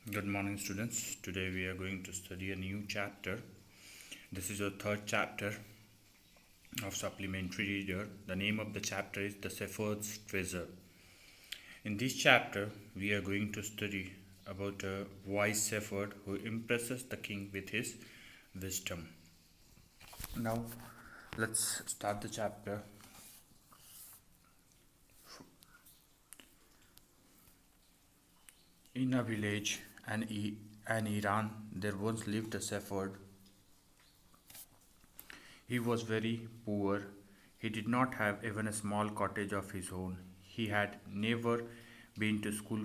Good morning, students. Today we are going to study a new chapter. This is your third chapter of Supplementary Reader. The name of the chapter is The Shepherd's Treasure. In this chapter, we are going to study about a wise shepherd who impresses the king with his wisdom. Now, let's start the chapter. In a village and Iran, there once lived a shepherd. He was very poor. He did not have even a small cottage of his own. He had never been to school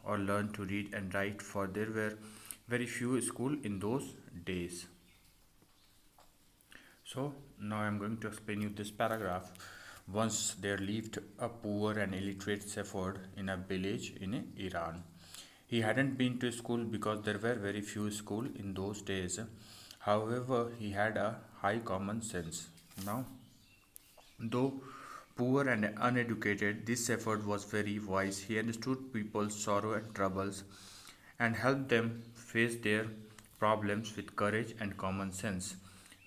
or learned to read and write, for there were very few schools in those days. So, now I am going to explain you this paragraph. Once there lived a poor and illiterate shepherd in a village in Iran. He hadn't been to school because there were very few schools in those days. However, he had a high common sense. Now, though poor and uneducated, this shepherd was very wise. He understood people's sorrow and troubles and helped them face their problems with courage and common sense.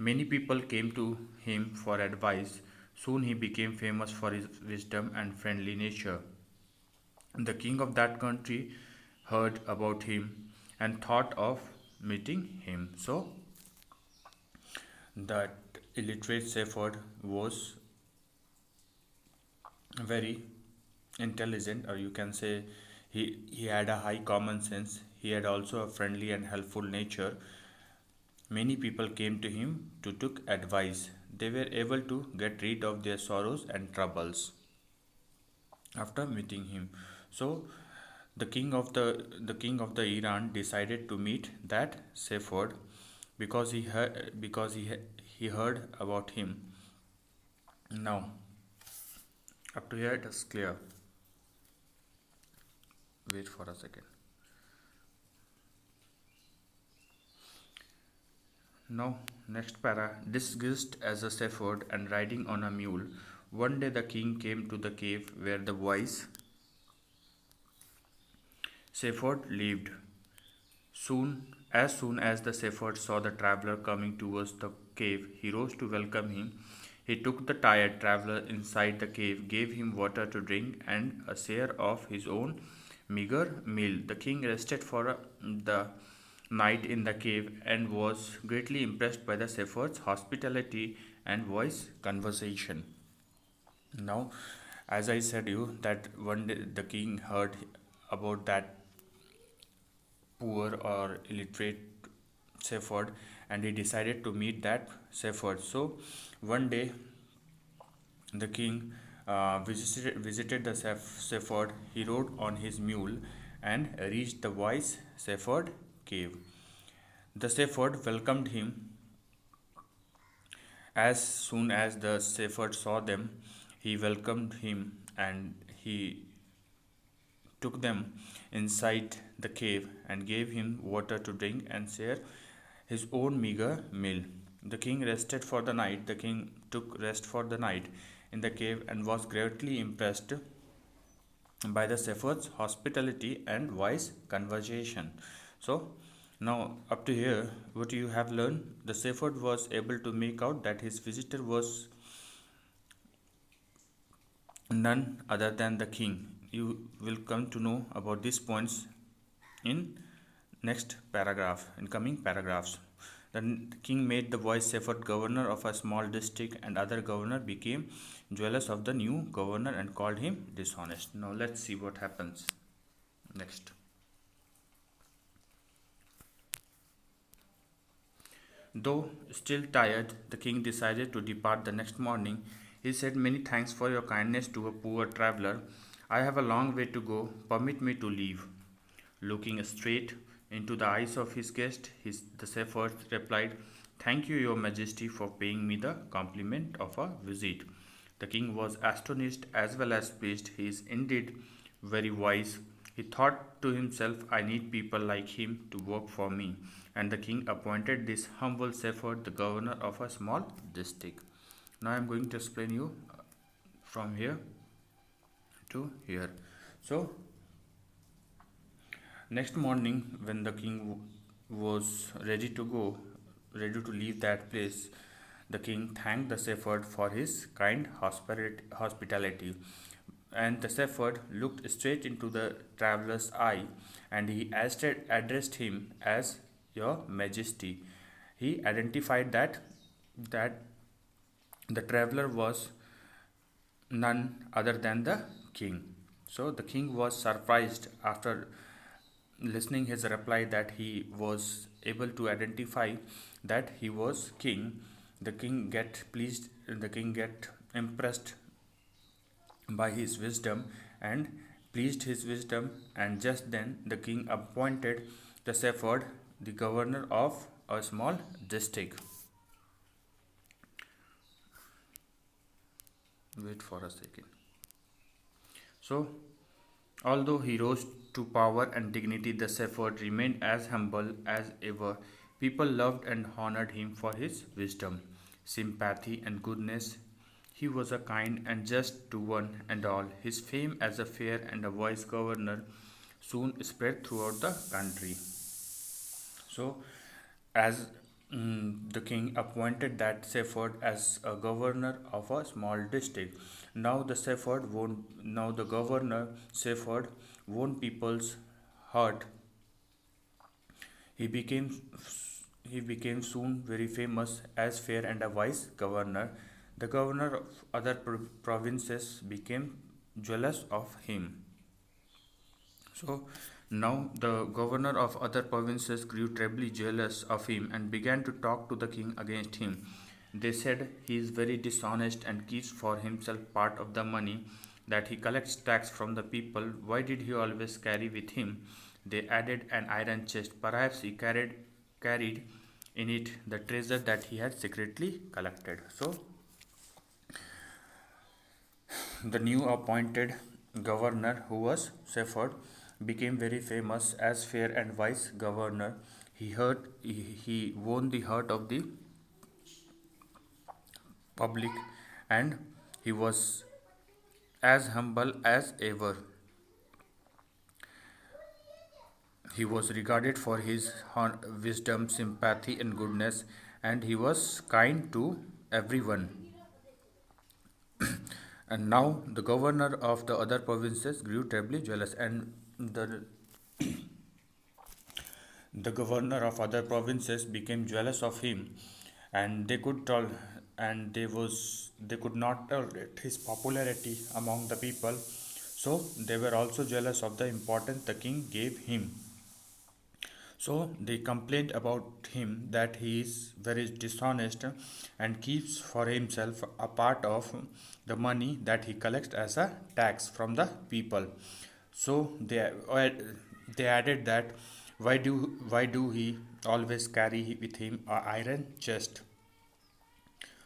Many people came to him for advice. Soon he became famous for his wisdom and friendly nature. The king of that country heard about him and thought of meeting him. So, that illiterate shepherd was very intelligent, or you can say he had a high common sense. He had also a friendly and helpful nature. Many people came to him to take advice. They were able to get rid of their sorrows and troubles after meeting him. So the king of the Iran decided to meet that shepherd because he heard about him. Now, up to here it is clear. Wait for a second. Now, next para. Disguised as a shepherd and riding on a mule, one day the king came to the cave where the wise shepherd lived. As soon as the shepherd saw the traveler coming towards the cave, he rose to welcome him. He took the tired traveler inside the cave, gave him water to drink, and a share of his own meager meal. The king rested for the night in the cave and was greatly impressed by the shepherd's hospitality and wise conversation. Now, as I said you that one day the king heard about that poor or illiterate shepherd, and he decided to meet that shepherd. So one day the king visited the shepherd. He rode on his mule and reached the wise shepherd cave. The shepherd welcomed him. As soon as the shepherd saw them, he welcomed him and he took them inside the cave and gave him water to drink and share his own meager meal. The king rested for the night. The king took rest for the night in the cave and was greatly impressed by the shepherd's hospitality and wise conversation. So, now up to here, what you have learned, the shepherd was able to make out that his visitor was none other than the king. You will come to know about these points in next paragraph, in coming paragraphs. The king made the wise shepherd governor of a small district, and other governor became jealous of the new governor and called him dishonest. Now let's see what happens next. Though still tired, the king decided to depart the next morning. He said, "Many thanks for your kindness to a poor traveler. I have a long way to go. Permit me to leave." Looking straight into the eyes of his guest, the shepherd replied, "Thank you, your majesty, for paying me the compliment of a visit." The king was astonished as well as pleased. He is indeed very wise. He thought to himself, "I need people like him to work for me." And the king appointed this humble shepherd the governor of a small district. Now I am going to explain you from here to here. So Next morning, when the king was ready to go, ready to leave that place, the king thanked the shepherd for his kind hospitality. And the shepherd looked straight into the traveler's eye, and he addressed him as Your Majesty. He identified that the traveler was none other than the king. So the king was surprised after listening his reply that he was able to identify that he was king. The king get pleased, the king get impressed by his wisdom and pleased his wisdom, and just then the king appointed the shepherd the governor of a small district. Wait for a second. So although he rose to power and dignity, the shepherd remained as humble as ever. People loved and honored him for his wisdom, sympathy, and goodness. He was a kind and just to one and all. His fame as a fair and a wise governor soon spread throughout the country. So, as the king appointed that shepherd as a governor of a small district, now the governor shepherd won people's heart. He became he became soon very famous as fair and a wise governor. The governor of other provinces became jealous of him. So now the governor of other provinces grew terribly jealous of him and began to talk to the king against him. They said he is very dishonest and keeps for himself part of the money that he collects tax from the people. Why did he always carry with him? They added an iron chest. Perhaps he carried in it the treasure that he had secretly collected. So the new appointed governor, who was Shepherd, became very famous as fair and wise governor. He won the heart of the public, and he was as humble as ever. He was regarded for his wisdom, sympathy, and goodness, and he was kind to everyone. And now the governor of the other provinces grew terribly jealous, and the governor of other provinces became jealous of him, and they could not tolerate his popularity among the people. So they were also jealous of the importance the king gave him. So they complained about him that he is very dishonest and keeps for himself a part of the money that he collects as a tax from the people. So they added that why do he always carry with him a iron chest?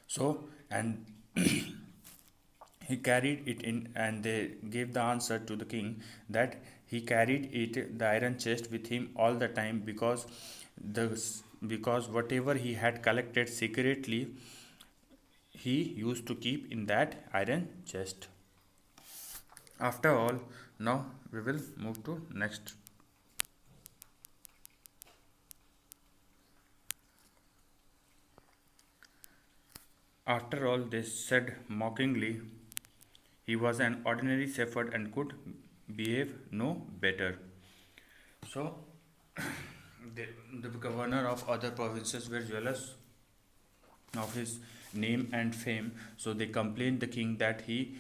So and he carried it in, and they gave the answer to the king that he carried the iron chest with him all the time the because whatever he had collected secretly he used to keep in that iron chest. After all, now we will move to next. After all, they said mockingly, he was an ordinary shepherd and could behave no better. So, the governor of other provinces were jealous of his name and fame, so they complained the king that he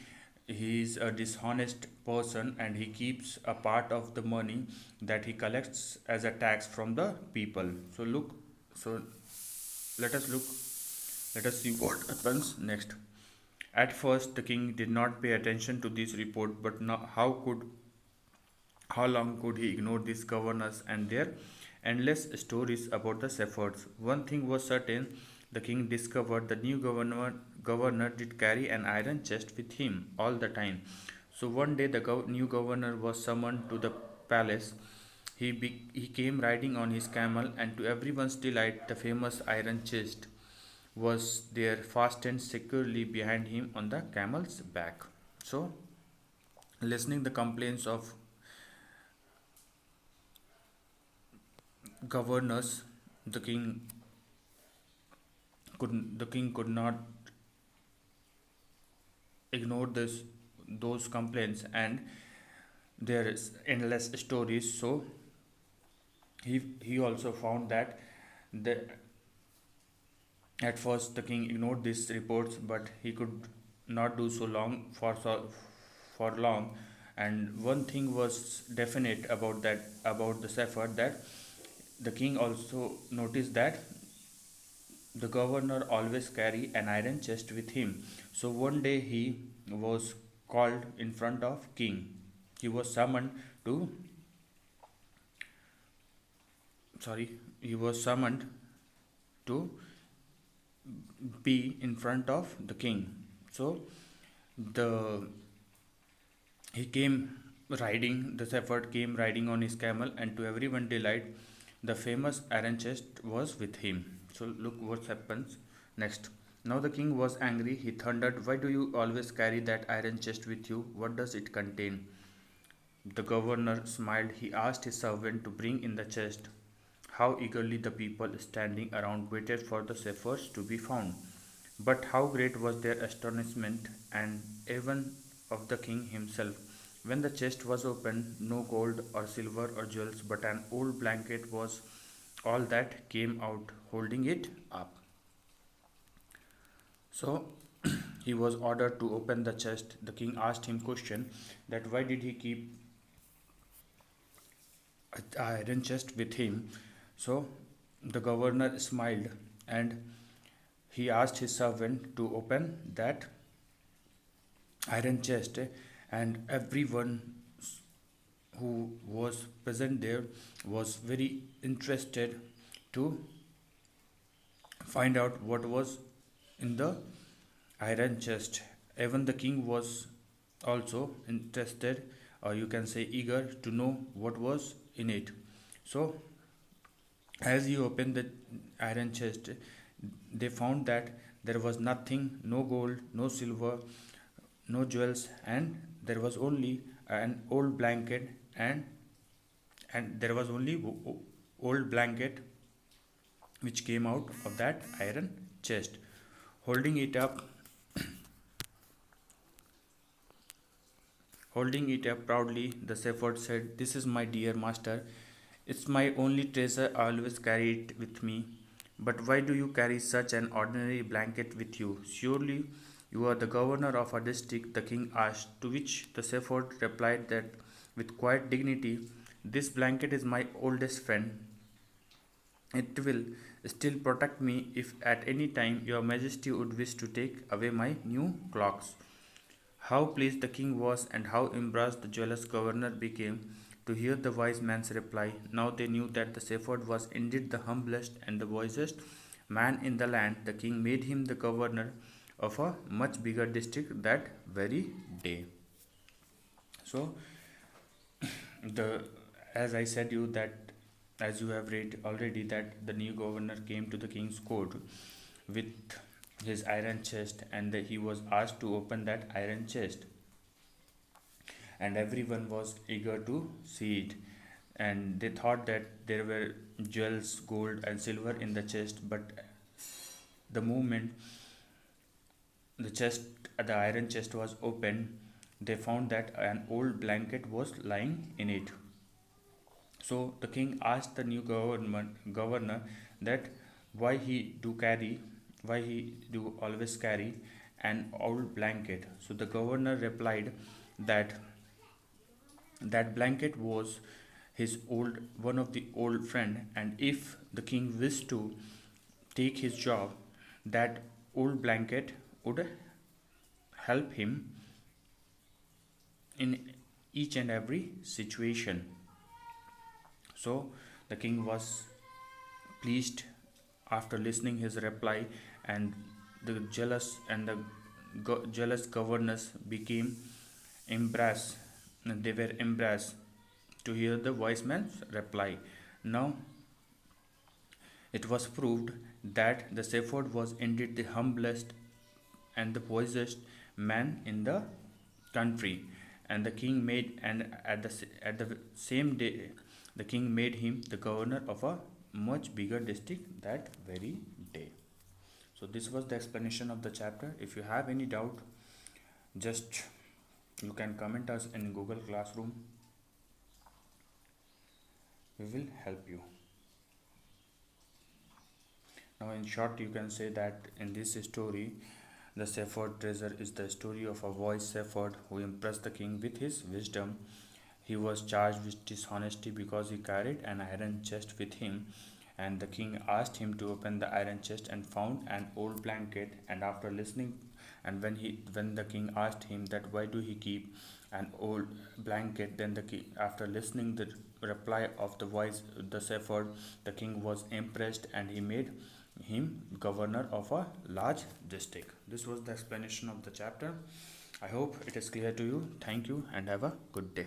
is a dishonest person and he keeps a part of the money that he collects as a tax from the people. So let us look let us see what happens next. At first, the king did not pay attention to this report, but now how long could he ignore these governors and their endless stories about the shepherds? One thing was certain: the king discovered the new governor did carry an iron chest with him all the time. So one day, the new governor was summoned to the palace. He came riding on his camel, and to everyone's delight, the famous iron chest was there fastened securely behind him on the camel's back. So, listening the complaints of governors, the king could not ignore those complaints and there is endless stories. So he also found that the at first the king ignored these reports, but he could not do for long. And one thing was definite about the shepherd, that the king also noticed that the governor always carry an iron chest with him. So one day he was called in front of king. He was summoned to sorry he was summoned to be in front of the king. So the he came the shepherd came riding on his camel, and to everyone's delight, the famous iron chest was with him. So look what happens next. Now the king was angry. He thundered, "Why do you always carry that iron chest with you? What does it contain?" The governor smiled. He asked his servant to bring in the chest. How eagerly the people standing around waited for the shepherds to be found. But how great was their astonishment, and even of the king himself, when the chest was opened. No gold or silver or jewels, but an old blanket was all that came out, holding it up. So he was ordered to open the chest. The king asked him question, that why did he keep a iron chest with him. So the governor smiled, and he asked his servant to open that iron chest, and everyone who was present there was very interested to find out what was in the iron chest. Even the king was also interested, or you can say eager, to know what was in it. So as he opened the iron chest, they found that there was nothing, no gold, no silver, no jewels, and there was only an old blanket, and there was only old blanket which came out of that iron chest. Holding it up, holding it up proudly, the shepherd said, "This is my dear master. It's my only treasure. I always carry it with me. But why do you carry such an ordinary blanket with you? Surely you are the governor of a district," the king asked, to which the shepherd replied that with quiet dignity, "This blanket is my oldest friend. It will still protect me if at any time your majesty would wish to take away my new clothes." How pleased the king was, and how embarrassed the jealous governor became to hear the wise man's reply. Now they knew that the shepherd was indeed the humblest and the wisest man in the land. The king made him the governor of a much bigger district that very day. So the as I said you that as you have read already, that the new governor came to the king's court with his iron chest, and that he was asked to open that iron chest, and everyone was eager to see it, and they thought that there were jewels, gold and silver in the chest. But the moment the iron chest was opened, they found that an old blanket was lying in it. So the king asked the new governor that why he do always carry an old blanket. So the governor replied that that blanket was his old one of the old friend, and if the king wished to take his job, that old blanket would help him in each and every situation. So the king was pleased after listening his reply, and the jealous governors became embarrassed. They were embarrassed to hear the wise man's reply. Now it was proved that the shepherd was indeed the humblest and the wisest man in the country, and the king made and at the same day the king made him the governor of a much bigger district that very day. So this was the explanation of the chapter. If you have any doubt, just you can comment us in Google Classroom. We will help you. Now in short, you can say that in this story, the Shepherd Treasure is the story of a wise shepherd who impressed the king with his wisdom. He was charged with dishonesty because he carried an iron chest with him, and the king asked him to open the iron chest and found an old blanket. And after listening, and when the king asked him that why do he keep an old blanket, then the king, after listening the reply of the shepherd, the king was impressed and he made him governor of a large district. This was the explanation of the chapter. I hope it is clear to you. Thank you and have a good day.